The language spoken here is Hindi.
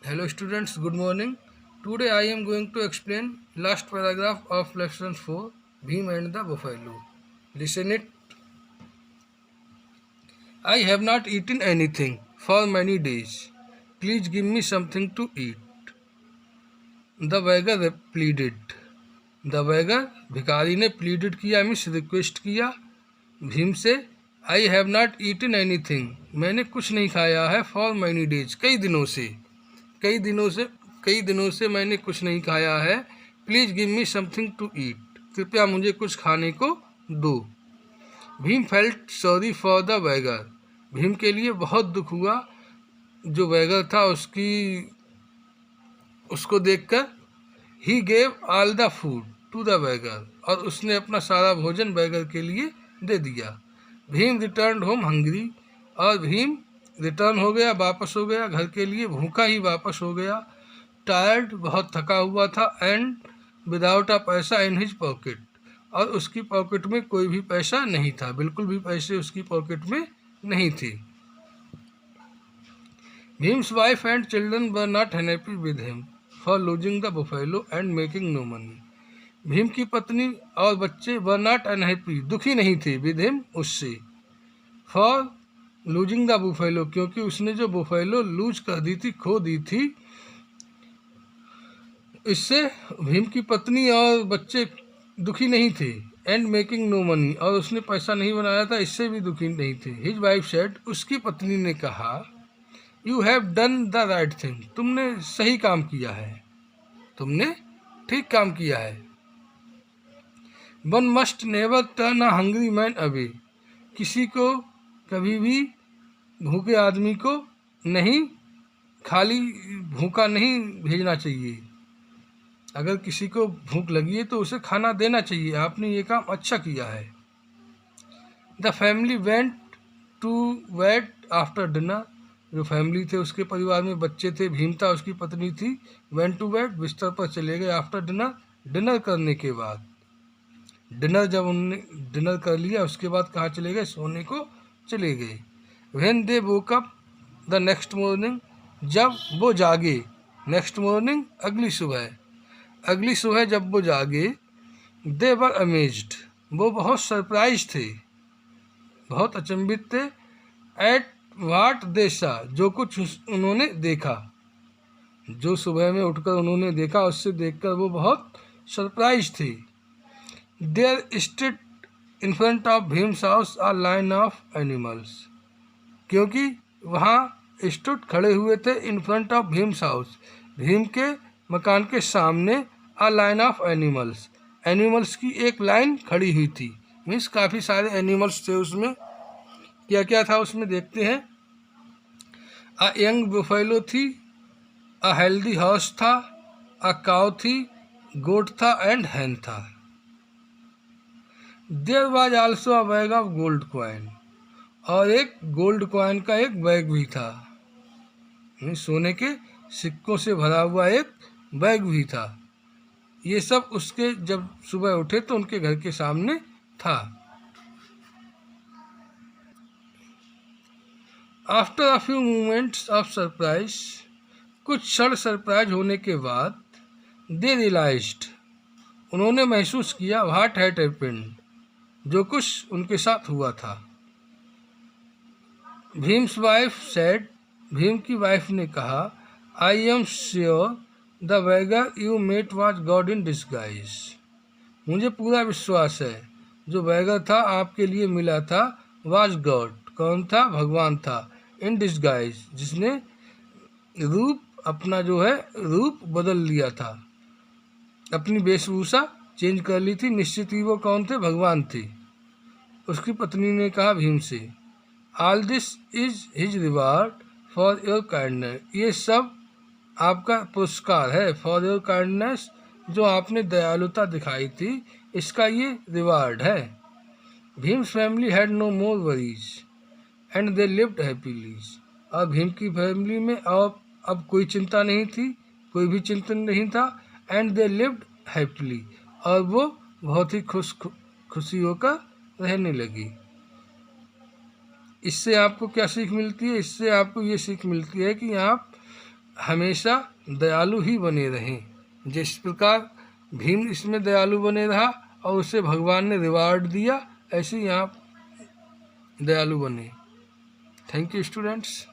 Hello students, good morning. Today I am going to explain last paragraph of lesson 4, Bhim and the Buffalo. Listen it. I have not eaten anything for many days. Please give me something to eat. The beggar pleaded. The beggar भिखारी ने pleaded किया मीन्स रिक्वेस्ट किया भीम से I have not eaten anything मैंने कुछ नहीं खाया है फॉर मैनी डेज कई दिनों से कई दिनों से मैंने कुछ नहीं खाया है please give me something to eat कृपया मुझे कुछ खाने को दो Bhim felt sorry for the beggar Bhim के लिए बहुत दुख हुआ जो बैगर था उसको देखकर ही gave all the food to the beggar और उसने अपना सारा भोजन बैगर के लिए दे दिया भीम रिटर्न होम हंग्री और भीम रिटर्न हो गया वापस हो गया घर के लिए भूखा ही वापस हो गया टायर्ड बहुत थका हुआ था एंड विदाउट अ पैसा इन हिज पॉकेट और उसकी पॉकेट में कोई भी पैसा नहीं था बिल्कुल भी पैसे उसकी पॉकेट में नहीं थे Bhim's wife and children were not happy with him for losing the buffalo and making no money Bhim की पत्नी और बच्चे वर नॉट अनहैप्पी दुखी नहीं थे विद हिम उससे फॉर लूजिंग द बुफेलो क्योंकि उसने जो बुफेलो लूज कर दी थी खो दी थी इससे भीम की पत्नी और बच्चे दुखी नहीं थे एंड मेकिंग नो मनी और उसने पैसा नहीं बनाया था इससे भी दुखी नहीं थे हिज वाइफ सेड उसकी पत्नी ने कहा you have done the right thing तुमने सही काम किया है तुमने ठीक काम किया है one must never turn a hungry man away किसी को कभी भी भूखे आदमी को नहीं खाली भूखा नहीं भेजना चाहिए अगर किसी को भूख लगी है तो उसे खाना देना चाहिए आपने ये काम अच्छा किया है the family went to bed after dinner जो फैमिली थे उसके परिवार में बच्चे थे भीम था उसकी पत्नी थी वेंट टू बेड बिस्तर पर चले गए आफ्टर डिनर डिनर करने के बाद जब उन्होंने डिनर कर लिया उसके बाद कहाँ चले गए सोने को चले गए when they woke up the next morning जब वो जागे नेक्स्ट मॉर्निंग अगली सुबह जब वो जागे दे वर अमेज्ड वो बहुत सरप्राइज थे बहुत अचंभित थे एट वाट दे सा जो कुछ उन्होंने देखा जो सुबह में उठकर उन्होंने देखा उससे देखकर वो बहुत सरप्राइज थे there stayed in front of Bhim's house a line of animals क्योंकि वहाँ स्टूड खड़े हुए थे in front of Bhim's house Bhim के मकान के सामने अ लाइन ऑफ एनिमल्स की एक लाइन खड़ी हुई थी मीन्स काफ़ी सारे एनिमल्स थे उसमें क्या क्या था उसमें देखते हैं अ यंग बुफेलो थी अ हेल्दी हॉर्स था अ काउ थी गोट था एंड हैन था there was also a bag of gold coin और एक गोल्ड कॉइन का एक बैग भी था सोने के सिक्कों से भरा हुआ एक बैग भी था ये सब उसके जब सुबह उठे तो उनके घर के सामने था after a few moments of surprise कुछ क्षण सरप्राइज होने के बाद दे रियलाइज्ड उन्होंने महसूस किया व्हाट हैड हैपेंड जो कुछ उनके साथ हुआ था भीम्स वाइफ सेड भीम की वाइफ ने कहा I am sure the beggar you met was God in disguise मुझे पूरा विश्वास है जो बैगर था आपके लिए मिला था वाज गॉड कौन था भगवान था इन डिस्गाइज जिसने रूप अपना जो है रूप बदल लिया था अपनी वेशभूषा चेंज कर ली थी निश्चित ही वो कौन थे भगवान थे उसकी पत्नी ने कहा भीम से all this is his reward for your kindness ये सब आपका पुरस्कार है फॉर योर काइंडनेस जो आपने दयालुता दिखाई थी इसका ये रिवार्ड है Bhim's family had no more worries and they lived happily और भीम की फैमिली में और अब कोई चिंता नहीं थी कोई भी चिंतन नहीं था एंड दे लिव्ड हैप्पीली और वो बहुत ही खुशी होकर रहने लगी इससे आपको क्या सीख मिलती है इससे आपको ये सीख मिलती है कि आप हमेशा दयालु ही बने रहें। जिस प्रकार भीम इसमें दयालु बने रहा और उसे भगवान ने रिवार्ड दिया, ऐसे ही आप दयालु बने। Thank you students.